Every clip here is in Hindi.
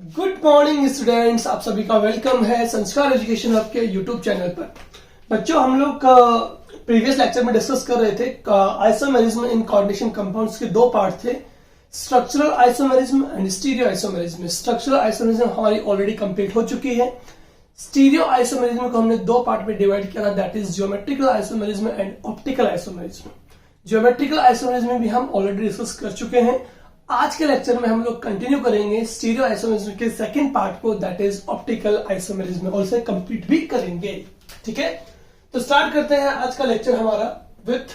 गुड मॉर्निंग स्टूडेंट्स, आप सभी का वेलकम है संस्कार एजुकेशन हब के यूट्यूब चैनल पर। बच्चों, हम लोग प्रीवियस लेक्चर में डिस्कस कर रहे थे आइसोमेरिज्म इन कोऑर्डिनेशन कंपाउंड्स के दो पार्ट थे, structural isomerism and stereo isomerism. Structural isomerism हमारी ऑलरेडी कंप्लीट हो चुकी है। स्टीरियो आइसोमेरिज्म को हमने दो पार्ट में डिवाइड किया था, that is geometrical isomerism and optical isomerism. Geometrical isomerism में भी हम ऑलरेडी डिस्कस कर चुके हैं। आज के लेक्चर में हम लोग कंटिन्यू करेंगे स्टीरियो आइसोमेरिज्म के सेकंड पार्ट को, दैट इज ऑप्टिकल आइसोमेरिज्म, और उसे कंप्लीट भी करेंगे। ठीक है, तो स्टार्ट करते हैं आज का लेक्चर हमारा विथ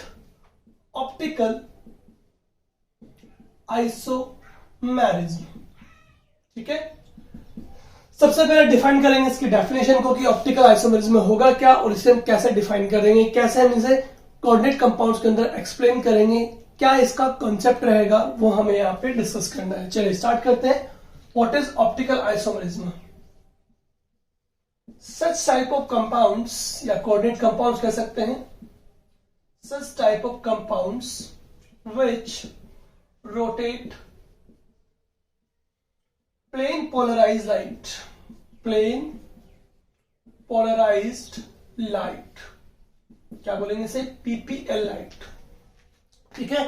ऑप्टिकल आइसोमेरिज्म। ठीक है, सबसे पहले डिफाइन करेंगे इसकी डेफिनेशन को कि ऑप्टिकल आइसोमेरिज्म होगा क्या और इसे हम कैसे डिफाइन करेंगे, कैसे हम इसे कोऑर्डिनेट कंपाउंड्स के अंदर एक्सप्लेन करेंगे, क्या इसका कॉन्सेप्ट रहेगा, वो हमें यहाँ पे डिस्कस करना है। चलिए स्टार्ट करते हैं। What is optical isomerism? Such type of compounds या कोऑर्डिनेट कंपाउंड्स कह सकते हैं, such type of compounds which rotate plane polarised light, plane polarised light, क्या बोलेंगे इसे? PPL light. ठीक है,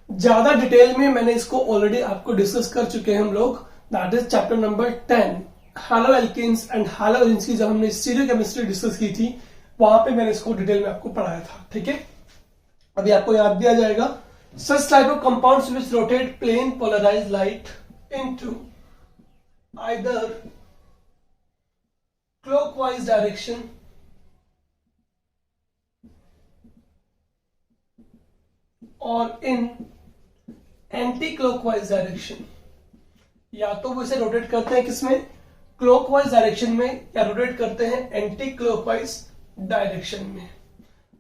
ज्यादा डिटेल में मैंने इसको ऑलरेडी आपको डिस्कस कर चुके हैं हम लोग, that is chapter number 10 haloalkanes and halogens की, जब हमने स्टीरियो केमिस्ट्री डिस्कस की थी वहां पे मैंने इसको डिटेल में आपको पढ़ाया था। ठीक है, अभी आपको याद दिया जाएगा। Such type of compounds which rotate plane polarised light into either clockwise direction और इन एंटी क्लॉकवाइज डायरेक्शन। या तो वो इसे रोटेट करते हैं किसमें? क्लॉकवाइज डायरेक्शन में, या रोटेट करते हैं एंटी क्लॉकवाइज डायरेक्शन में।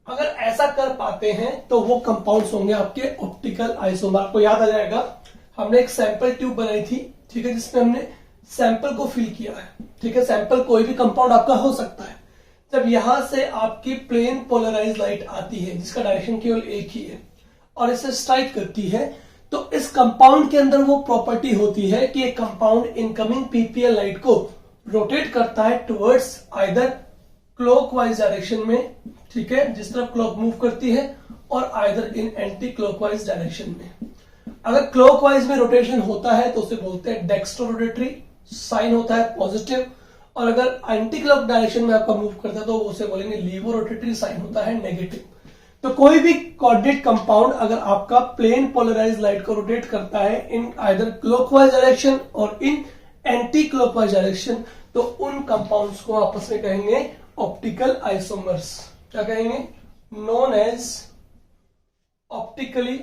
अगर ऐसा कर पाते हैं तो वो कंपाउंड्स होंगे आपके ऑप्टिकल आइसोमर। आपको याद आ जाएगा, हमने एक सैंपल ट्यूब बनाई थी, ठीक है, जिसमें हमने सैंपल को फिल किया है। ठीक है, सैंपल कोई भी कंपाउंड आपका हो सकता है। जब यहां से आपकी प्लेन पोलराइज लाइट आती है जिसका डायरेक्शन केवल एक ही है और इसे स्ट्राइक करती है, तो इस कंपाउंड के अंदर वो प्रॉपर्टी होती है कि एक कंपाउंड इनकमिंग पीपीएल लाइट को रोटेट करता है टुवर्ड्स आइदर क्लॉकवाइज डायरेक्शन में, ठीक है, जिस तरफ क्लॉक मूव करती है, और either in anti clockwise direction में। अगर क्लॉकवाइज में रोटेशन होता है तो उसे बोलते हैं डेक्स्ट्रो रोटेटरी, साइन होता है पॉजिटिव, और अगर एंटी क्लॉक डायरेक्शन में आपका मूव करता है तो उसे बोलेंगे लीवो रोटेटरी, साइन होता है नेगेटिव। तो कोई भी कोऑर्डिनेट कंपाउंड अगर आपका प्लेन पोलराइज्ड लाइट को रोटेट करता है इन आइदर क्लॉकवाइज डायरेक्शन और इन एंटी क्लॉकवाइज डायरेक्शन, तो उन कंपाउंड्स को आपस में कहेंगे ऑप्टिकल आइसोमर्स। क्या कहेंगे? Known as optically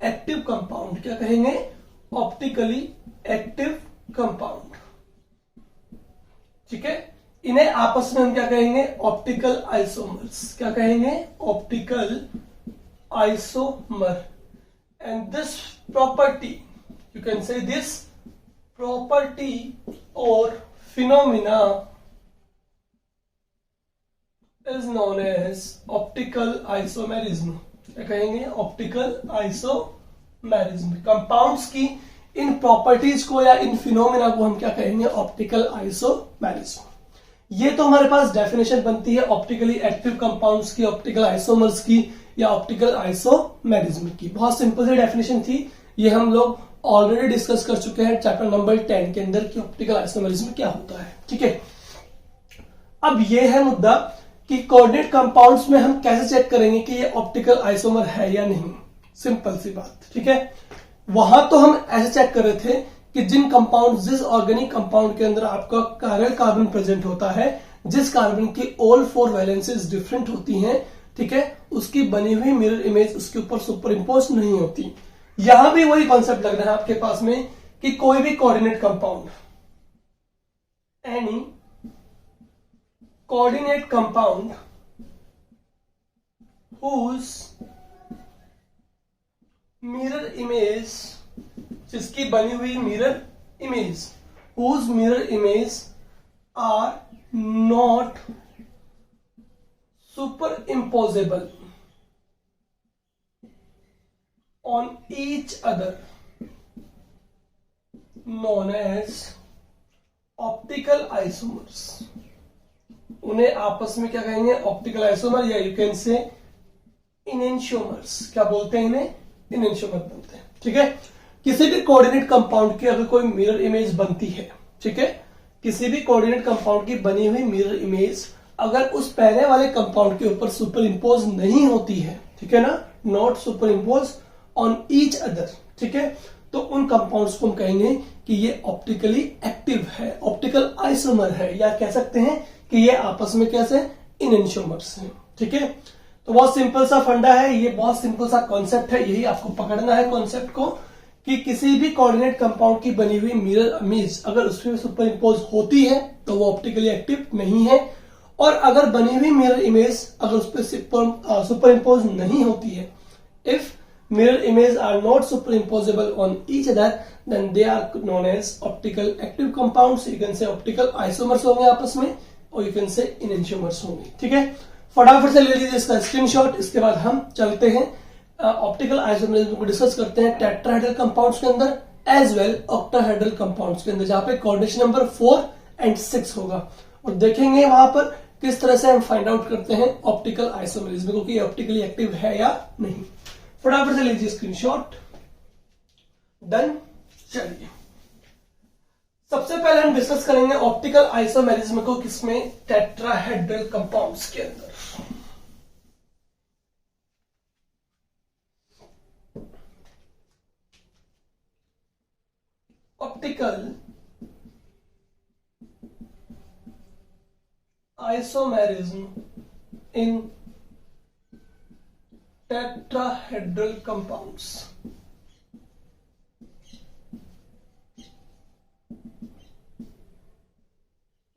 active compound. क्या कहेंगे? Optically active compound. ठीक है, इन्हें आपस में हम क्या कहेंगे? Optical isomers. क्या कहेंगे? Optical isomer. And this property, you can say this property और phenomena is known as optical isomerism. क्या कहेंगे? Optical isomerism. कंपाउंड्स की इन प्रॉपर्टीज को या इन फिनोमिना को हम क्या कहेंगे? Optical isomerism. ये तो हमारे पास डेफिनेशन बनती है ऑप्टिकली एक्टिव कंपाउंड्स की, ऑप्टिकल आइसोमर्स की, या ऑप्टिकल आइसोमेरिज्म की। बहुत सिंपल सी डेफिनेशन थी, ये हम लोग ऑलरेडी डिस्कस कर चुके हैं चैप्टर नंबर 10 के अंदर कि ऑप्टिकल आइसोमेरिज्म क्या होता है। ठीक है, अब ये है मुद्दा कि कोऑर्डिनेट कंपाउंड्स में हम कैसे चेक करेंगे कि ये ऑप्टिकल आइसोमर है या नहीं। सिंपल सी बात। ठीक है, वहां तो हम ऐसे चेक कर रहे थे कि जिन कंपाउंड, जिस ऑर्गेनिक कंपाउंड के अंदर आपका कायरल कार्बन प्रेजेंट होता है, जिस कार्बन की ऑल 4 वैलेंसीज डिफरेंट होती हैं, ठीक है, उसकी बनी हुई मिरर इमेज उसके ऊपर सुपर इम्पोज नहीं होती। यहां भी वही कॉन्सेप्ट लग रहा है आपके पास में कि कोई भी coordinate compound, any coordinate compound whose mirror image, जिसकी बनी हुई mirror image, whose mirror image are not superimposable on each other known as optical isomers, उन्हें आपस में क्या कहेंगे, ऑप्टिकल आइसोमर, या यू कैन से इनेंशियोमर्स। क्या बोलते हैं इन्हें, इनेंशियोमर बोलते हैं। ठीक है, किसी भी कोऑर्डिनेट कंपाउंड की अगर कोई मिरर इमेज बनती है, ठीक है, किसी भी कोऑर्डिनेट कंपाउंड की बनी हुई मिरर इमेज अगर उस पहले वाले कंपाउंड के ऊपर सुपर इम्पोज नहीं होती है, ठीक है ना, not super impose on each other, ठीक है, तो उन कंपाउंड्स को हम कहेंगे कि ये ऑप्टिकली एक्टिव है, ऑप्टिकल आइसोमर है, या कह सकते हैं कि ये आपस में कैसे इनेंशियोमर्स हैं। ठीक है, तो बहुत सिंपल सा फंडा है, ये बहुत सिंपल सा कॉन्सेप्ट है, यही आपको पकड़ना है कॉन्सेप्ट को, कि किसी भी कोऑर्डिनेट कंपाउंड की बनी हुई मिरर इमेज अगर उसमें सुपर इम्पोज होती है तो वो ऑप्टिकली एक्टिव नहीं है, और अगर बनी हुई मिरर इमेज अगर उस पर सुपर इम्पोज नहीं होती है, if mirror images are not superimposable on each other, then they are known as optical active compounds. You can say optical isomers होंगे आपस में, और you can say enantiomers होंगे। ठीक है, फटाफट से ले लीजिए इसका स्क्रीनशॉट, इसके बाद हम चलते हैं ऑप्टिकल आइसोमरिज्म को डिस्कस करते हैं टेट्राहेड्रल कंपाउंड्स के अंदर एज वेल ऑक्टाहेड्रल कंपाउंड्स के अंदर, जहां पे कोऑर्डिनेशन नंबर 4 एंड 6 होगा, और देखेंगे वहां पर किस तरह से हम फाइंड आउट करते हैं ऑप्टिकल आइसोमरिज्म को, कि ऑप्टिकली एक्टिव है या नहीं। फटाफट से लीजिए स्क्रीनशॉट, डन। चलिए, सबसे पहले हम डिस्कस करेंगे ऑप्टिकल आइसोमेरिज्म को, किसमें, टेट्राहेड्रल कंपाउंड्स के अंदर। Optical isomerism in tetrahedral compounds.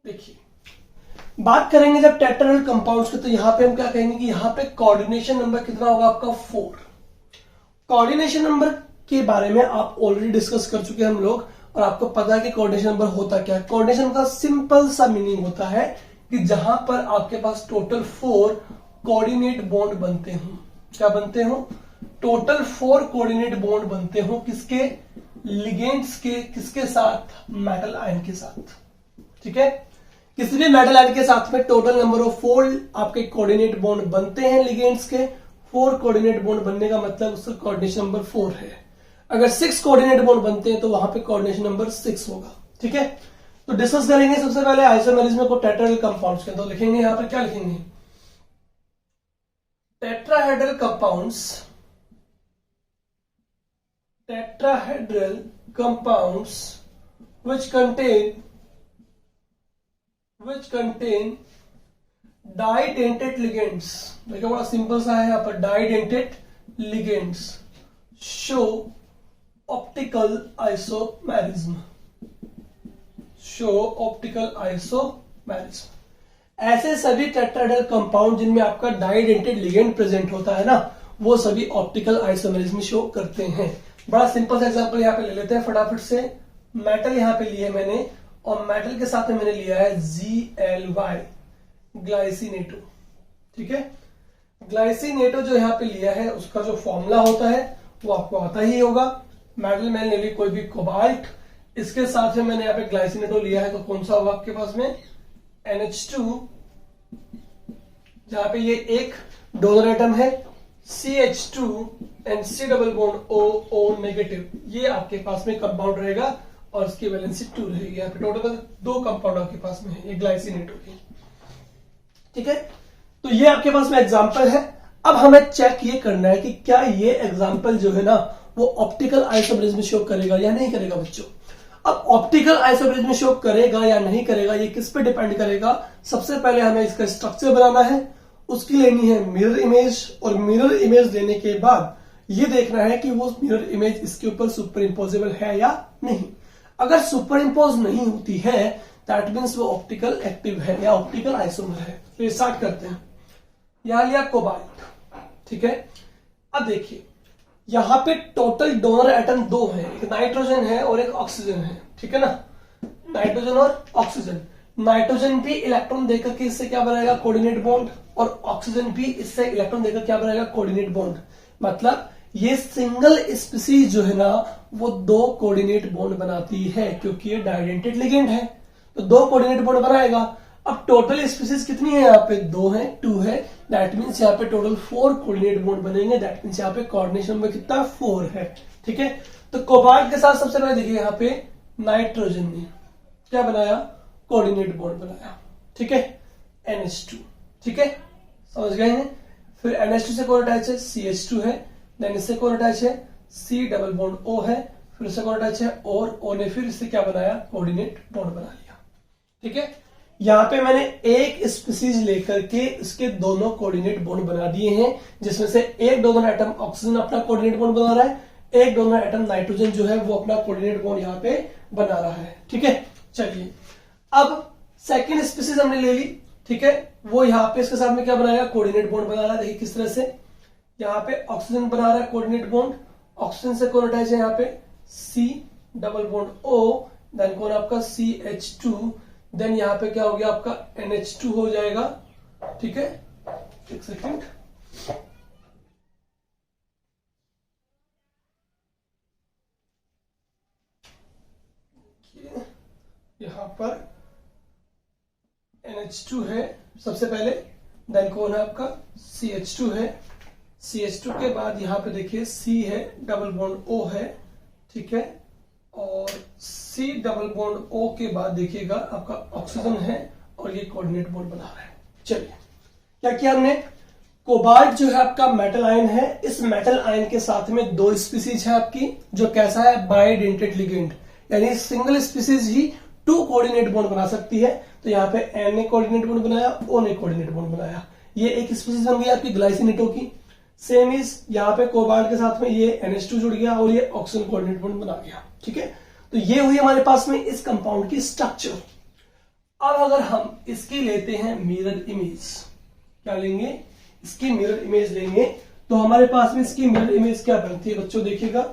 देखिए, बात करेंगे जब टेट्राहेड्रल कंपाउंड्स की, तो यहां पे हम क्या कहेंगे कि यहां पे कोऑर्डिनेशन नंबर कितना होगा आपका, 4। कोऑर्डिनेशन नंबर के बारे में आप ऑलरेडी डिस्कस कर चुके हैं हम लोग, और आपको पता है कि कोऑर्डिनेशन नंबर होता क्या है। कोऑर्डिनेशन का सिंपल सा मीनिंग होता है कि जहां पर आपके पास टोटल 4 कोऑर्डिनेट बॉन्ड बनते हों। क्या बनते हो, टोटल 4 कोऑर्डिनेट बॉन्ड बनते हो, किसके, लिगेंड्स के, किसके साथ, मेटल आयन के साथ। ठीक है, किसी भी मेटल आयन के साथ में टोटल नंबर ऑफ 4 आपके कोऑर्डिनेट बॉन्ड बनते हैं लिगेंड्स के। 4 कोऑर्डिनेट बॉन्ड बनने का मतलब उसका कोऑर्डिनेशन नंबर 4 है। अगर 6 कोऑर्डिनेट बॉन्ड बनते हैं तो वहां पे कोऑर्डिनेशन नंबर 6 होगा। ठीक है, तो डिस्कस करेंगे सबसे पहले आइसोमेरिज्म को टेट्राहेड्रल कंपाउंड्स के। तो लिखेंगे यहां पर, क्या लिखेंगे, tetrahedral compounds which contain didentate ligands। देखिए बड़ा सिंपल सा है यहाँ पर, didentate ligands show optical isomerism। ऐसे सभी टेट्राहेड्रल कंपाउंड जिनमें आपका डाइडेंटेड लिगेंड प्रेजेंट होता है ना, वो सभी ऑप्टिकल आइसोमेरिज्म शो करते हैं। बड़ा सिंपल सा एग्जांपल यहाँ पे ले लेते हैं फटाफट से। मेटल यहाँ पे लिया है मैंने, और मेटल के साथ में मैंने लिया है GLY, ग्लाइसिनेटो। ठीक है, ग्लाइसिनेटो जो यहाँ पे लिया है उसका जो फॉर्मूला होता है वो आपको आता ही होगा। मेटल मैंने ले ली कोई भी कोबाल्ट, इसके साथ में मैंने यहाँ पे ग्लाइसिनेटो लिया है, तो कौन सा होगा आपके पास में, NH2, जहां पे ये एक डोनर एटम है, CH2 and C double bond O negative, ये आपके पास में कंपाउंड रहेगा, और इसकी वैलेंसी 2 रहेगी। यहाँ पे टोटल 2 कंपाउंड आपके पास में है, ये ग्लाइसिनेटो की। ठीक है, तो ये आपके पास में एग्जांपल है। अब हमें चेक ये करना है कि क्या ये एग्जांपल जो है ना वो ऑप्टिकल आइसोमेरिज्म शो करेगा या नहीं करेगा बच्चों। अब ऑप्टिकल आइसोमेरिज्म शो करेगा या नहीं करेगा ये किस पे डिपेंड करेगा। सबसे पहले हमें इसका स्ट्रक्चर बनाना है, उसकी लेनी है मिरर इमेज, और मिरर इमेज लेने के बाद ये देखना है कि वो मिरर इमेज इसके ऊपर सुपर इम्पोजेबल है या नहीं। अगर सुपर इम्पोज नहीं होती है दैट मीन्स वो ऑप्टिकल एक्टिव है या ऑप्टिकल आइसोमर है। तो ये स्टार्ट करते हैं। यहां लिया कोबाल्ट, ठीक है। अब देखिए यहां पे टोटल डोनर एटम 2 है, एक नाइट्रोजन है और एक ऑक्सीजन है, ठीक है ना, नाइट्रोजन और ऑक्सीजन। नाइट्रोजन भी इलेक्ट्रॉन देकर के इससे क्या बनाएगा, कोऑर्डिनेट बॉन्ड, और ऑक्सीजन भी इससे इलेक्ट्रॉन देकर क्या बनाएगा, कोऑर्डिनेट बॉन्ड। मतलब ये सिंगल स्पीसीज जो है ना वो 2 कोऑर्डिनेट बॉन्ड बनाती है क्योंकि ये डाइडेंटेड लिगेंड है। तो 2 कोऑर्डिनेट बॉन्ड बनाएगा। अब टोटल स्पीसीज कितनी है यहाँ पे, 2 है, 2 है, दैट मीन्स यहाँ पे टोटल 4 कोऑर्डिनेट बॉन्ड बनेंगे, दैट मीन्स यहाँ पे कोऑर्डिनेशन में कितना 4 है। ठीक है, तो कोबाल्ट के साथ सबसे पहले देखिए यहाँ पे नाइट्रोजन ने क्या बनाया, कोऑर्डिनेट बॉन्ड बनाया। ठीक है, NH2। ठीक है, समझ गए हैं। फिर NH2 से कौन अटैच है, CH2 है, देन इससे कौन अटैच है, C डबल बॉन्ड O है, फिर इससे कौन अटैच है, और O ने फिर इससे क्या बनाया, कोऑर्डिनेट बॉन्ड बना लिया। ठीक है, यहाँ पे मैंने एक स्पीसीज लेकर के इसके दोनों कोऑर्डिनेट बॉन्ड बना दिए हैं, जिसमें से एक दोनों एटम ऑक्सीजन अपना कोऑर्डिनेट बॉन्ड बना रहा है, एक दोनों एटम नाइट्रोजन जो है वो अपना कोऑर्डिनेट बॉन्ड यहाँ पे बना रहा है। ठीक है, चलिए अब सेकेंड स्पीसीज हमने ले ली। ठीक है, वो यहाँ पे इसके साथ में क्या बनाएगा, कोऑर्डिनेट बॉन्ड बना रहा है। देखिए किस तरह से, यहाँ पे ऑक्सीजन बना रहा है कोऑर्डिनेट बॉन्ड, ऑक्सीजन से कौन अटैच है यहाँ पे, C double bond O, then कौन आपका CH2, देन यहाँ पे क्या हो गया आपका NH2 हो जाएगा। ठीक है, एक सेकेंड, यहां पर NH2 है सबसे पहले, देन कौन है आपका CH2 है, CH2 के बाद यहाँ पे देखिए C है, डबल बॉन्ड O है। ठीक है, और C डबल बॉन्ड O के बाद देखिएगा आपका ऑक्सीजन है, और ये कोऑर्डिनेट बॉन्ड बना रहा है। चलिए क्या किया हमने, कोबाल्ट जो है आपका मेटल आयन है, इस मेटल आयन के साथ में 2 स्पीसीज है आपकी, जो कैसा है, बाइडेंटेड लिगेंड, यानी सिंगल स्पीसीज ही 2 कोऑर्डिनेट बॉन्ड बना सकती है। तो यहाँ पे N ने कोऑर्डिनेट बॉन्ड बनाया, O ने कोऑर्डिनेट बॉन्ड बनाया, ये एक स्पीसीज बन गई आपकी ग्लाइसिनेटो की। सेम इज यहाँ पे कोबाल्ट के साथ में ये NH2 जुड़ गया और ये ऑक्सीजन कोऑर्डिनेट बॉन्ड बना गया। ठीक है, तो ये हुई हमारे पास में इस कंपाउंड की स्ट्रक्चर। अब अगर हम इसकी लेते हैं मिरर इमेज, क्या लेंगे, इसकी मिरर इमेज लेंगे, तो हमारे पास में इसकी मिरर इमेज क्या बनती है बच्चों, देखिएगा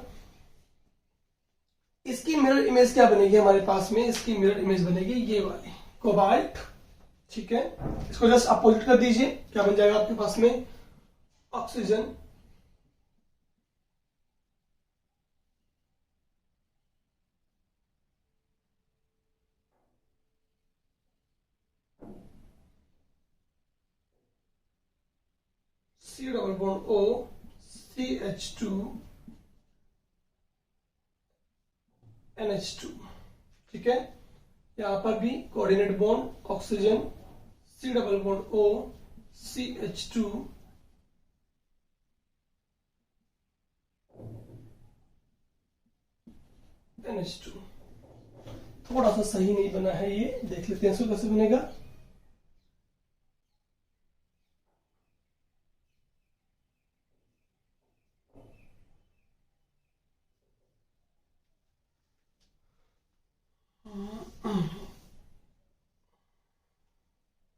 इसकी मिरर इमेज क्या बनेगी हमारे पास में, इसकी मिरर इमेज बनेगी ये वाली कोबाल्ट। ठीक है, इसको जस्ट अपोजिट कर दीजिए, क्या बन जाएगा आपके पास में, oxygen, C double bond O, CH2, NH2। ठीक है, यहां पर भी coordinate bond oxygen, C double bond O, CH2, NH2। थोड़ा सा सही नहीं बना है ये, देख लेते हैं इसको कैसे बनेगा।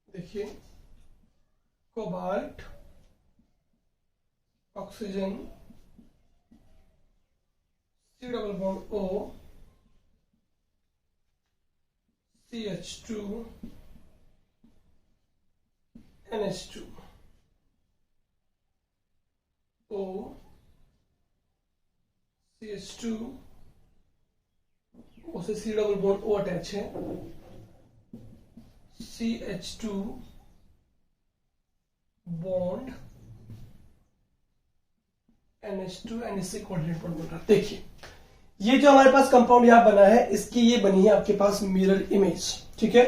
देखिए cobalt, oxygen, C double bond O, CH2, NH2, O, CH2, उसे C double bond O attach है, CH2 बॉन्ड NH2, एंड इससे कोऑर्डिनेट बॉन्ड बन रहा है। देखिए ये जो हमारे पास कंपाउंड यहां बना है, इसकी ये बनी है आपके पास मिरर इमेज। ठीक है,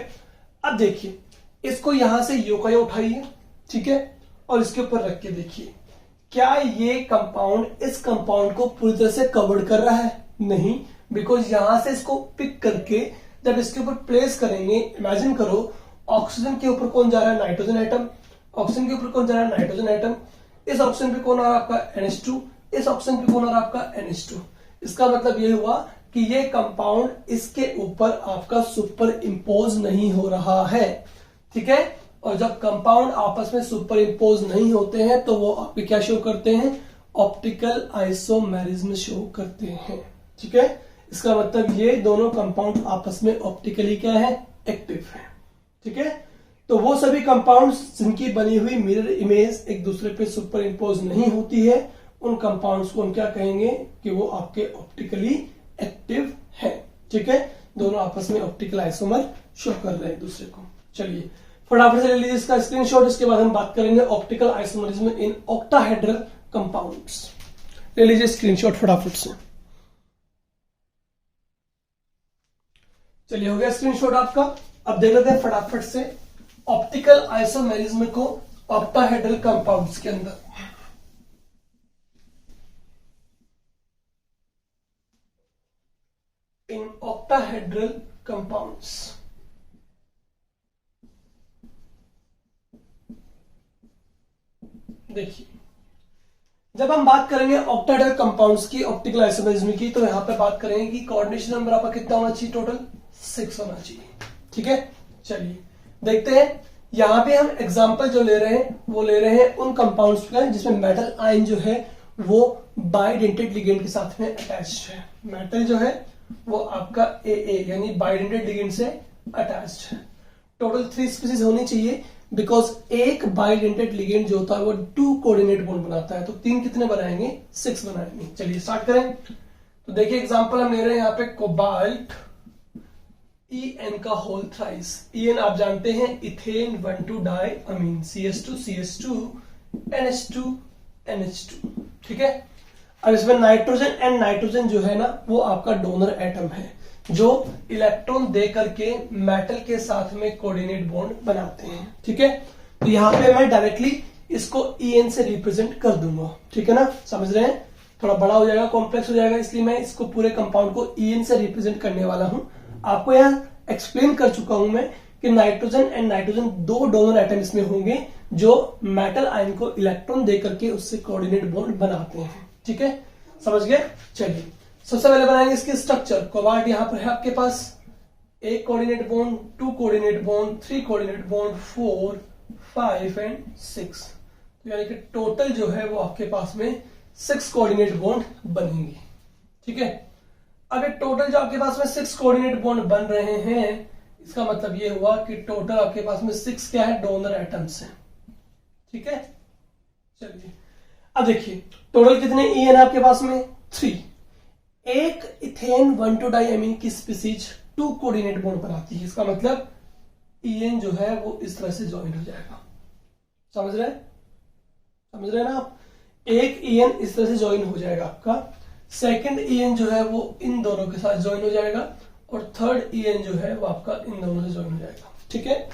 अब देखिए इसको यहां से यो का यो उठाइए, ठीक है, और इसके ऊपर रख के देखिए, क्या ये कंपाउंड इस कंपाउंड को पूरी तरह से कवर कर रहा है, नहीं, बिकॉज यहां से इसको पिक करके जब इसके ऊपर प्लेस करेंगे, इमेजिन करो ऑक्सीजन के ऊपर कौन जा रहा है, नाइट्रोजन एटम, ऑक्सीजन के ऊपर कौन जा रहा है, नाइट्रोजन एटम, इस ऑक्सीजन पे कौन आ रहा है आपका NH2, इस ऑक्सीजन पे कौन आ रहा है आपका NH2। इसका मतलब ये हुआ कि ये कंपाउंड इसके ऊपर आपका सुपर इम्पोज नहीं हो रहा है। ठीक है, और जब कंपाउंड आपस में सुपर इम्पोज नहीं होते हैं तो वो आपके क्या शो करते हैं, ऑप्टिकल आइसोमेरिज्म शो करते हैं। ठीक है, इसका मतलब ये दोनों कंपाउंड आपस में ऑप्टिकली क्या है, एक्टिव है। ठीक है, तो वो सभी कंपाउंड्स जिनकी बनी हुई मिरर इमेज एक दूसरे पे सुपर इम्पोज नहीं होती है, उन कंपाउंड्स को हम क्या कहेंगे कि वो आपके ऑप्टिकली एक्टिव है। ठीक है, दोनों आपस में ऑप्टिकल आइसोमर शो कर रहे हैं एक दूसरे को। चलिए फटाफट से ले लीजिए इसका स्क्रीनशॉट, इसके बाद हम बात करेंगे optical isomerism in octahedral compounds. ले लीजिए स्क्रीनशॉट फटाफट से। चलिए हो गया स्क्रीनशॉट आपका। अब देख लेते हैं फटाफट से ऑप्टिकल आइसोमेरिज्म को ऑक्टाहेड्रल कंपाउंड्स के अंदर। इन ऑक्टाहेड्रल कंपाउंड्स, देखिए जब हम बात करेंगे ऑक्टाहेड्रल कंपाउंड्स की ऑप्टिकल आइसोमेरिज्म की, तो यहां पे बात करेंगे कि कोऑर्डिनेशन नंबर आपका कितना होना चाहिए, टोटल 6 होना चाहिए। ठीक है, चलिए देखते हैं। यहां पे हम एग्जांपल जो ले रहे हैं वो ले रहे हैं उन कंपाउंड्स का जिसमें मेटल आयन जो है वो बाइडेंटेड लिगेंड के साथ में अटैच्ड है। मेटल जो है वो आपका AA यानी बाइडेंटेड लिगेंड से अटैच्ड है। टोटल 3 स्पीसीज होनी चाहिए, बिकॉज एक बाइडेंटेड लिगेंड जो होता है वो 2 कोऑर्डिनेट बॉन्ड बनाता है, तो 3 कितने बनाएंगे, 6 बनाएंगे। चलिए स्टार्ट करें। तो देखिए एग्जांपल हम ले रहे हैं यहाँ पे कोबाल्ट En का होल थ्राइस। En आप जानते हैं इथेन 1,2 डाई अमीन, CH2 CH2 NH2 NH2। ठीक है, अब इसमें नाइट्रोजन एंड नाइट्रोजन जो है ना वो आपका डोनर एटम है जो इलेक्ट्रॉन दे करके मेटल के साथ में कोऑर्डिनेट बॉन्ड बनाते हैं। ठीक है, तो यहां पे मैं डायरेक्टली इसको En से रिप्रेजेंट कर दूंगा। ठीक है ना, समझ रहे हैं, थोड़ा बड़ा हो जाएगा, कॉम्प्लेक्स हो जाएगा, इसलिए मैं इसको पूरे कंपाउंड को En से रिप्रेजेंट करने वाला हूं। आपको यहां एक्सप्लेन कर चुका हूं मैं कि nitrogen and nitrogen 2 donor atom इसमें होंगे जो मेटल आयन को इलेक्ट्रॉन दे करके उससे कोऑर्डिनेट बॉन्ड बनाते हैं। ठीक है, समझ गए। चलिए सबसे पहले बनाएंगे इसकी स्ट्रक्चर। कोबाल्ट यहां पर है आपके पास, 1 coordinate bond, 2 coordinate bond, 3 coordinate bond, 4 5 and 6, तो यानी कि टोटल जो है वो आपके पास में 6 कोऑर्डिनेट बॉन्ड बनेंगे। ठीक है, अब एक टोटल जो आपके पास में 6 कोऑर्डिनेट बॉन्ड बन रहे हैं, इसका मतलब ये हुआ कि टोटल आपके पास में 6 क्या है, डोनर एटम्स हैं। ठीक है, चलिए अब देखिए टोटल कितने En आपके पास में, 3। एक इथेन 1,2 डाई अमीन की स्पीसीज 2 कोऑर्डिनेट बॉन्ड बनाती है, इसका मतलब En जो है वो इस तरह से ज्वाइन हो जाएगा। समझ रहे हैं ना आप, एक En इस तरह से ज्वाइन हो जाएगा आपका, सेकंड En जो है वो इन दोनों के साथ ज्वाइन हो जाएगा, और थर्ड En जो है वो आपका इन दोनों से ज्वाइन हो जाएगा। ठीक है,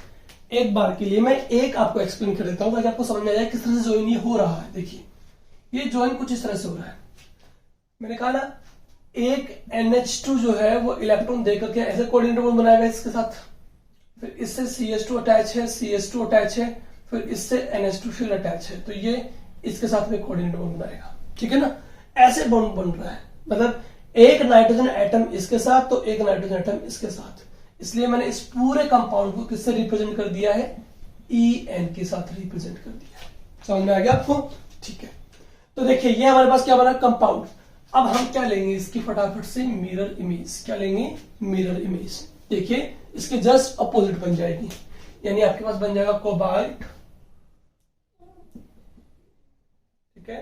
एक बार के लिए मैं एक आपको एक्सप्लेन कर देता हूं ताकि आपको समझ में आ जाए किस तरह से ज्वाइन ये हो रहा है। देखिए ये ज्वाइन कुछ इस तरह से हो रहा है, मैंने कहा ना एक NH2 जो है वो इलेक्ट्रॉन देकर के ऐसे कोऑर्डिनेट बॉन्ड बनाएगा इसके साथ, फिर इससे CH2 अटैच है, CH2 अटैच है, फिर इससे NH2 फिर अटैच है, तो ये इसके साथ में कोऑर्डिनेट बॉन्ड बनाएगा। ठीक है ना, ऐसे बॉन्ड बन रहा है, मतलब एक नाइट्रोजन एटम इसके साथ तो एक नाइट्रोजन एटम इसके साथ, इसलिए मैंने इस पूरे कंपाउंड को किससे रिप्रेजेंट कर दिया है, En के साथ रिप्रेजेंट कर दिया है। समझ में आ गया आपको। ठीक है, तो देखिए ये हमारे पास क्या बना कंपाउंड। अब हम क्या लेंगे इसकी फटाफट से मिरर इमेज। क्या लेंगे, मिरर इमेज। देखिए इसके जस्ट अपोजिट बन जाएगी, यानी आपके पास बन जाएगा कोबाल्ट। ठीक है,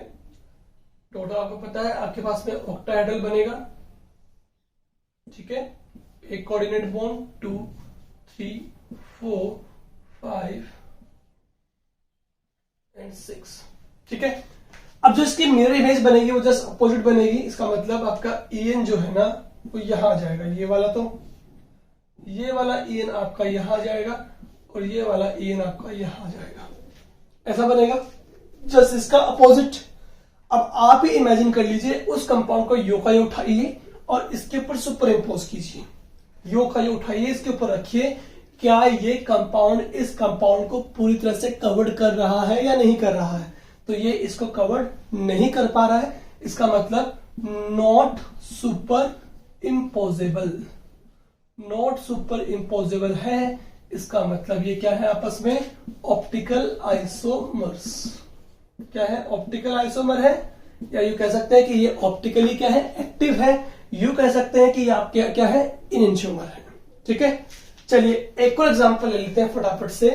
टोटल आपको पता है आपके पास में ऑक्टाहेड्रल बनेगा। ठीक है, एक कोऑर्डिनेट बॉन्ड 2 3 4 5 एंड 6। ठीक है, अब जो इसकी मिरर इमेज बनेगी वो जस्ट अपोजिट बनेगी, इसका मतलब आपका En जो है ना वो यहां आ जाएगा, ये वाला En आपका यहां आ जाएगा और ये वाला En आपका यहां आ जाएगा, ऐसा बनेगा जस्ट इसका अपोजिट। अब आप ही इमेजिन कर लीजिए उस कंपाउंड को यो का यो उठाइए और इसके ऊपर सुपर इम्पोज कीजिए, यो का यो उठाइए इसके ऊपर रखिए, क्या ये कंपाउंड इस कंपाउंड को पूरी तरह से कवर्ड कर रहा है या नहीं कर रहा है, तो ये इसको कवर्ड नहीं कर पा रहा है, इसका मतलब not super imposable. Not super imposable है, इसका मतलब ये क्या है आपस में, ऑप्टिकल आइसोमर्स। क्या है, ऑप्टिकल आइसोमर है, या यू कह सकते हैं कि ये ऑप्टिकली क्या है, एक्टिव है, यू कह सकते हैं कि ये आपके क्या है, इनएंशियोमर है। ठीक है, चलिए एक और एग्जांपल ले लेते हैं फटाफट से।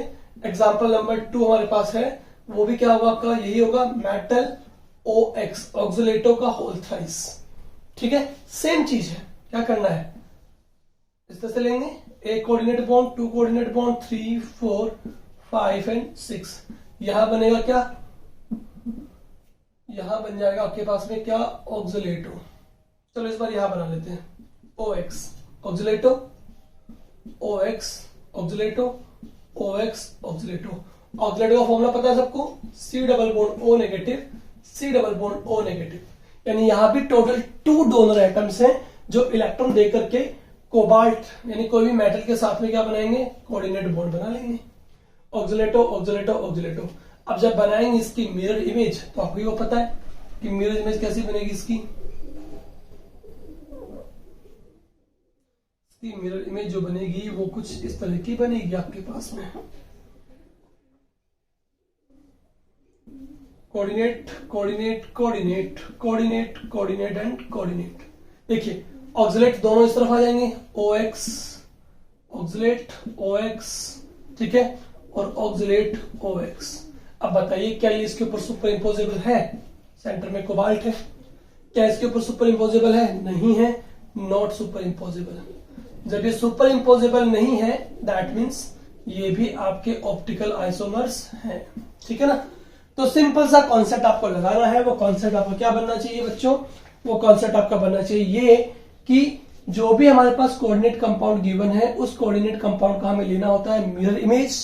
एग्जांपल नंबर 2 हमारे पास है, वो भी क्या होगा आपका, यही होगा मेटल OX ऑक्सोलेटो का होल थ्राइस। ठीक है, सेम चीज है, क्या करना है, इस तरह से लेंगे, एक coordinate bond, 2 coordinate bond, 3 4 5 and 6। यहां बनेगा क्या, यहां बन जाएगा आपके पास में क्या, ऑक्सिलेटो। चलो इस बार यहां बना लेते हैं, OX ऑक्सिलेटो, OX ऑक्सिलेटो, OX ऑक्सिलेटो। ऑक्सिलेटो का फॉर्मूला पता है सबको, C double bond O negative, C double bond O negative. यानी यहां भी टोटल 2 डोनर एटम्स हैं जो इलेक्ट्रॉन दे करके कोबाल्ट यानी कोई भी मेटल के साथ में क्या बनाएंगे, कोऑर्डिनेट बॉन्ड बना लेंगे। ऑक्सिलेटो ऑक्सिलेटो ऑक्सिलेटो। अब जब बनाएंगे इसकी मिरर इमेज, तो आपको वो पता है कि मिरर इमेज कैसी बनेगी इसकी मिरर इमेज जो बनेगी वो कुछ इस तरह की बनेगी आपके पास में। Coordinate coordinate coordinate coordinate coordinate and coordinate. देखिए ऑक्सिलेट दोनों इस तरफ आ जाएंगे, OX ऑक्सिलेट OX, ठीक है, और ऑक्सिलेट OX। अब बताइए क्या ये इसके ऊपर सुपर इम्पोजेबल है, सेंटर में कोबाल्ट है, क्या इसके ऊपर सुपर इम्पोजेबल है, नहीं है, नॉट सुपर इम्पोजेबल। जब ये सुपर इम्पोजेबल नहीं है दैट मीन्स ये भी आपके ऑप्टिकल आइसोमर्स हैं, ठीक है ना। तो सिंपल सा कॉन्सेप्ट आपको लगाना है, वो कॉन्सेप्ट आपको क्या बनना चाहिए बच्चों, वो कॉन्सेप्ट आपका बनना चाहिए ये कि जो भी हमारे पास कोऑर्डिनेट कंपाउंड गिवन है उस कोऑर्डिनेट कंपाउंड का हमें लेना होता है मिरर इमेज।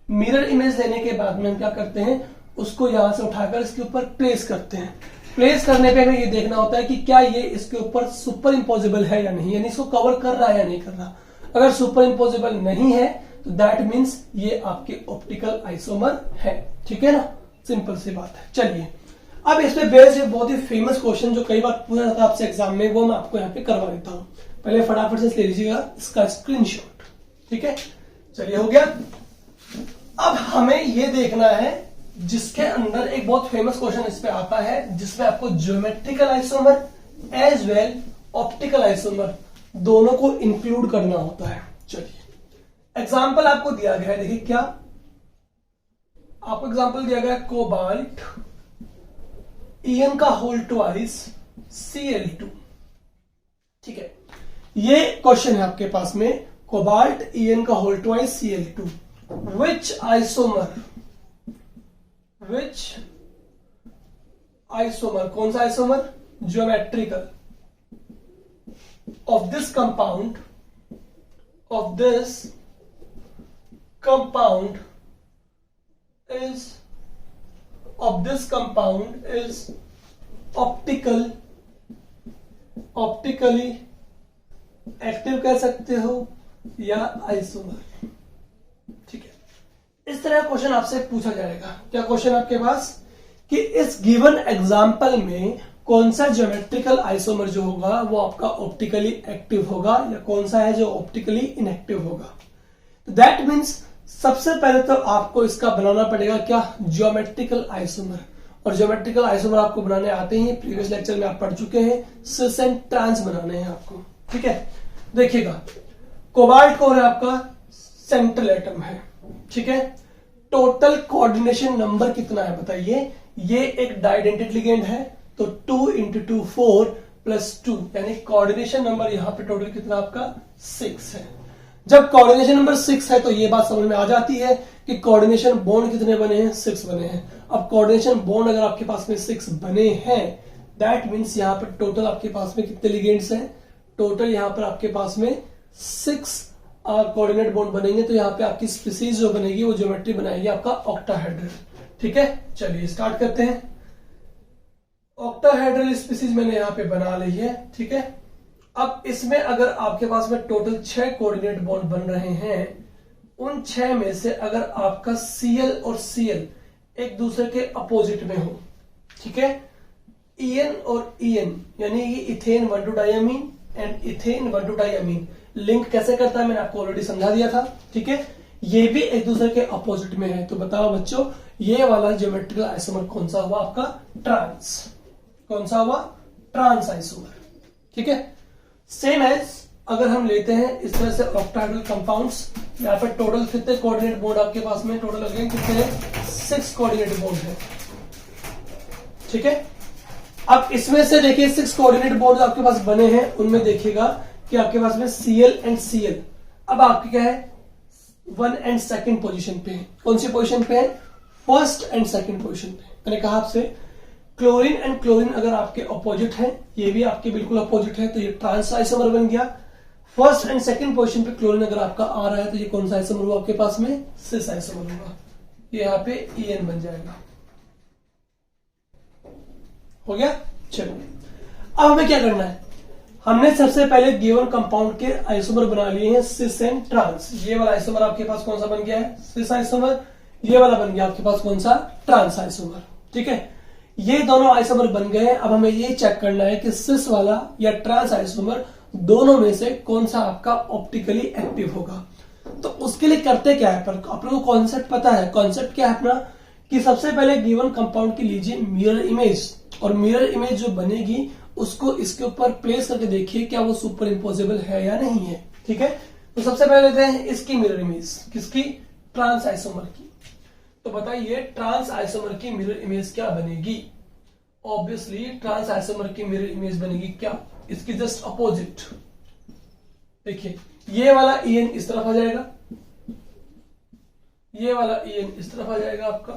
मिरर इमेज लेने के बाद में हम क्या करते हैं, उसको यहां से उठाकर इसके ऊपर प्लेस करते हैं। प्लेस करने पे हमें ये देखना होता है कि क्या ये इसके ऊपर सुपर इम्पोजेबल है या नहीं, यानी इसको कवर कर रहा है या नहीं कर रहा। अगर सुपर इम्पोजेबल नहीं है तो दैट मीन्स ये आपके ऑप्टिकल आइसोमर है, ठीक है ना, सिंपल सी बात है। चलिए अब इसमें बेस्ड एक बहुत ही फेमस क्वेश्चन जो कई बार पूछा जाता है आपसे एग्जाम में, वो मैं आपको यहाँ पे करवा देता हूं। पहले फटाफट से ले लीजिएगा इसका स्क्रीनशॉट, ठीक है। चलिए हो गया। अब हमें ये देखना है जिसके अंदर एक बहुत फेमस क्वेश्चन इस पे आता है, जिसमें आपको geometrical isomer as well optical isomer दोनों को इंक्लूड करना होता है। चलिए एग्जाम्पल आपको दिया गया है, देखिए क्या आपको एग्जाम्पल दिया गया है, कोबाल्ट En का होल ट्वाइस Cl2, ठीक है। ये क्वेश्चन है आपके पास में, कोबाल्ट En का whole twice Cl2, which isomer, कौन सा isomer, geometrical, of this compound is optically active कह सकते हो या आइसोमर, ठीक है। इस तरह का क्वेश्चन आपसे पूछा जाएगा। क्या क्वेश्चन आपके पास कि इस गिवन एग्जांपल में कौन सा ज्योमेट्रिकल आइसोमर जो होगा वो आपका ऑप्टिकली एक्टिव होगा या कौन सा है जो ऑप्टिकली इनएक्टिव होगा। दैट मीन्स सबसे पहले तो आपको इसका बनाना पड़ेगा क्या, ज्योमेट्रिकल आइसोमर। और ज्योमेट्रिकल आइसोमर आपको बनाने आते हैं, प्रीवियस लेक्चर में आप पढ़ चुके हैं, सिस एंड ट्रांस बनाने हैं आपको, ठीक है। देखिएगा कोबाल्ट कोर है आपका, सेंट्रल एटम है, ठीक है। टोटल कोऑर्डिनेशन नंबर कितना है बताइए, ये एक डाइडेंटिटी लिगेंड है तो 2 × 2 4 + 2 यानी कोऑर्डिनेशन नंबर यहां पे टोटल कितना आपका 6 है। जब कोऑर्डिनेशन नंबर 6 है तो ये बात समझ में आ जाती है कि कोऑर्डिनेशन बॉन्ड कितने बने हैं, 6 बने हैं। अब कोऑर्डिनेशन बॉन्ड अगर आपके पास में 6 बने हैं दैट मीन्स यहां पर टोटल आपके पास में कितने लिगेंड्स हैं, टोटल यहां पर आपके पास में 6 कोऑर्डिनेट बॉन्ड बनेंगे। तो यहाँ पे आपकी स्पीसीज जो बनेगी वो ज्योमेट्री बनाएगी आपका ऑक्टाहेड्रल, ठीक है। चलिए स्टार्ट करते हैं। ऑक्टाहेड्रल स्पीसीज मैंने यहाँ पे बना ली है, ठीक है। अब इसमें अगर आपके पास में टोटल 6 कोऑर्डिनेट बॉन्ड बन रहे हैं, उन 6 में से अगर आपका Cl और Cl एक दूसरे के अपोजिट में हो, ठीक है, En और En यानी ये इथेन 1,2-डाइअमीन एंड इथेन 1,2-डाइअमीन लिंक कैसे करता है मैंने आपको ऑलरेडी समझा दिया था, ठीक है। ये भी एक दूसरे के अपोजिट में है, तो बताओ बच्चों ये वाला ज्योमेट्रिकल आइसोमर कौन सा हुआ आपका, ट्रांस। कौन सा हुआ, ट्रांस आइसोमर, ठीक है। सेम एज अगर हम लेते हैं इस तरह से ऑक्टाहेड्रल कंपाउंड्स, यहाँ पर टोटल कितने कोऑर्डिनेट बॉन्ड आपके पास में, टोटल अगेन कितने, 6 कोऑर्डिनेट बॉन्ड है, ठीक है। अब इसमें से देखिए 6 कोऑर्डिनेट बॉन्ड आपके पास बने हैं, उनमें देखिएगा कि आपके पास में Cl एंड Cl अब आपके क्या है 1 एंड 2nd पोजीशन पे है। कौन सी पोजीशन पे है? 1st एंड 2nd पोजीशन पे। मैंने कहा आपसे क्लोरीन एंड क्लोरीन अगर आपके अपोजिट है, ये भी आपके बिल्कुल अपोजिट है, तो ये ट्रांस आइसोमर बन गया। 1st एंड 2nd पोजीशन पे क्लोरीन अगर आपका आ रहा है तो ये कौन सा आइसोमर हुआ आपके पास में? सिस आइसोमर होगा। ये यहाँ पे En बन जाएगा। हो गया? चलो अब हमें क्या करना है, हमने सबसे पहले गिवन कंपाउंड के आइसोमर बना लिए हैं सिस एंड ट्रांस। ये वाला आइसोमर आपके पास कौन सा बन गया है? Cis isomer. ये वाला बन गया आपके पास कौन सा? Trans isomer. ठीक है, ये दोनों आइसोमर बन गए। अब हमें ये चेक करना है कि सिस वाला या ट्रांस आइसोमर दोनों में से कौन सा आपका ऑप्टिकली एक्टिव होगा। तो उसके लिए करते क्या है, पर आप लोगों को कॉन्सेप्ट पता है। कॉन्सेप्ट क्या है अपना, कि सबसे पहले गिवन कंपाउंड की लीजिए मिरर इमेज, और मिरर इमेज जो बनेगी उसको इसके ऊपर प्लेस करके देखिए क्या वो सुपर इम्पोजेबल है या नहीं है। ठीक है, तो सबसे पहले लेते हैं इसकी मिरर इमेज। किसकी? ट्रांस आइसोमर की। तो बताइए ट्रांस आइसोमर की मिरर इमेज क्या बनेगी? ऑब्वियसली ट्रांस आइसोमर की मिरर इमेज बनेगी क्या? इसकी जस्ट अपोजिट। देखिए ये वाला En इस तरफ आ जाएगा, ये वाला En इस तरफ आ जाएगा, आपका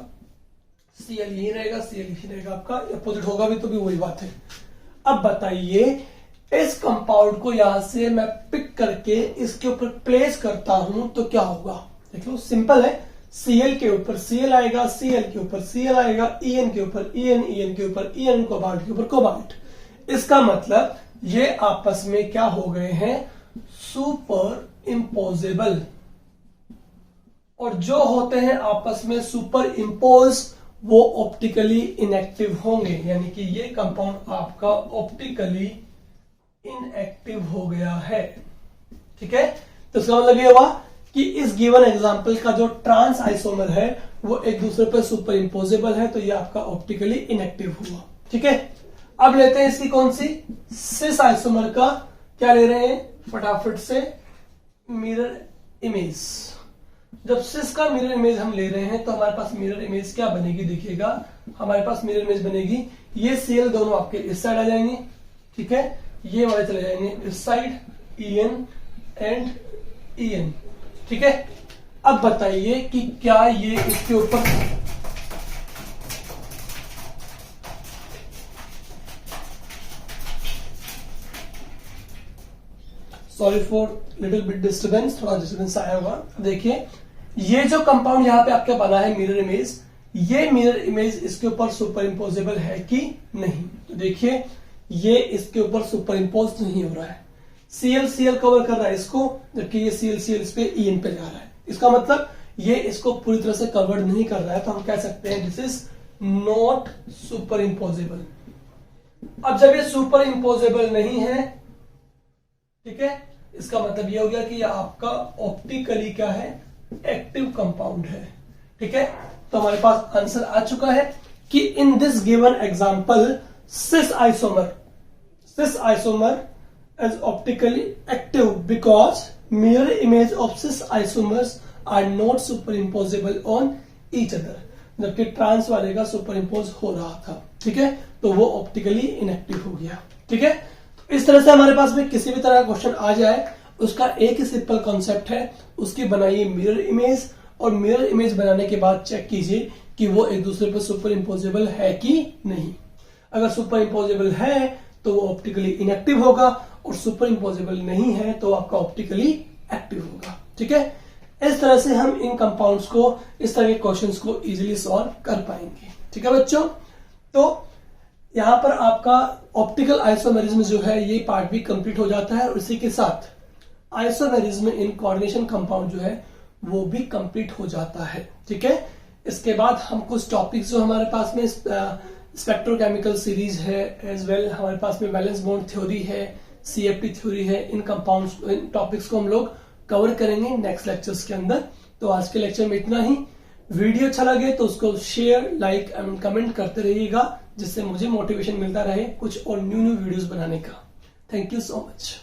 Cl यही रहेगा, Cl यही रहेगा, आपका अपोजिट होगा भी तो भी वही बात है। अब बताइए इस कंपाउंड को यहां से मैं पिक करके इसके ऊपर प्लेस करता हूं तो क्या होगा? देख लो सिंपल है, Cl के ऊपर Cl आएगा, Cl के ऊपर Cl आएगा, En के ऊपर En, En के ऊपर En, कोबाल्ट के ऊपर कोबाल्ट। इसका मतलब ये आपस में क्या हो गए हैं? Super imposable. और जो होते हैं आपस में सुपर इम्पोज वो ऑप्टिकली इनएक्टिव होंगे, यानी कि ये कंपाउंड आपका ऑप्टिकली इनएक्टिव हो गया है। ठीक है, तो इसका मतलब ये हुआ कि इस गिवन एग्जांपल का जो ट्रांस आइसोमर है वो एक दूसरे पर सुपर इम्पोजेबल है, तो ये आपका ऑप्टिकली इनएक्टिव हुआ। ठीक है, अब लेते हैं इसकी कौन सी? सिस आइसोमर का क्या ले रहे हैं फटाफट से? Mirror image. जब सिस का मिरर इमेज हम ले रहे हैं तो हमारे पास मिरर इमेज क्या बनेगी? देखिएगा हमारे पास मिरर इमेज बनेगी, ये Cl दोनों आपके इस साइड आ जाएंगे। ठीक है, ये वाले चले जाएंगे इस साइड, En एंड En। ठीक है, अब बताइए कि क्या ये इसके ऊपर sorry for little bit disturbance, थोड़ा डिस्टर्बेंस आया होगा। देखिए ये जो कंपाउंड यहां पे आपका बना है मिरर इमेज, ये मिरर इमेज इसके ऊपर सुपर इम्पोजेबल है कि नहीं? तो देखिए ये इसके ऊपर सुपर इम्पोज नहीं हो रहा है। Cl कवर कर रहा है इसको, जबकि ये Cl इस पे En पे जा रहा है। इसका मतलब ये इसको पूरी तरह से कवर्ड नहीं कर रहा है, तो हम कह सकते हैं this is not super imposable. अब जब ये सुपर इम्पोजेबल नहीं है, ठीक है, इसका मतलब ये हो गया कि ये आपका ऑप्टिकली क्या है? एक्टिव कंपाउंड है। ठीक है, तो हमारे पास आंसर आ चुका है कि in this given example cis isomer is optically active because mirror image of cis isomers are not superimposable on each other, जबकि ट्रांस वाले का सुपर इम्पोज हो रहा था। ठीक है, तो वो ऑप्टिकली इनएक्टिव हो गया। ठीक है, तो इस तरह से हमारे पास में किसी भी तरह का क्वेश्चन आ जाए उसका एक ही सिंपल कॉन्सेप्ट है, उसकी बनाइए मिरर इमेज, और मिरर इमेज बनाने के बाद चेक कीजिए कि वो एक दूसरे पर सुपर इम्पोजेबल है कि नहीं। अगर सुपर इम्पोजेबल है तो वो ऑप्टिकली इनएक्टिव होगा, और सुपर इम्पोजेबल नहीं है तो आपका ऑप्टिकली एक्टिव होगा। ठीक है, इस तरह से हम इन कंपाउंड्स को, इस तरह के क्वेश्चंस को इजीली सॉल्व कर पाएंगे। ठीक है बच्चों, तो यहां पर आपका ऑप्टिकल आइसोमेरिज्म जो है ये पार्ट भी कंप्लीट हो जाता है, और इसी के साथ आइसोमेरिज्म इन कोऑर्डिनेशन कंपाउंड जो है वो भी कंप्लीट हो जाता है। ठीक है, इसके बाद हम कुछ टॉपिक्स जो हमारे पास में स्पेक्ट्रोकेमिकल सीरीज है, एज वेल हमारे पास में वैलेंस बॉन्ड थ्योरी है, CFT थ्योरी है, इन कंपाउंड्स, इन टॉपिक्स को हम लोग कवर करेंगे नेक्स्ट लेक्चर्स के अंदर। तो आज के लेक्चर में इतना ही। वीडियो अच्छा लगे तो उसको शेयर, लाइक एंड कमेंट करते रहिएगा, जिससे मुझे मोटिवेशन मिलता रहे कुछ और न्यू वीडियोस बनाने का। Thank you so much.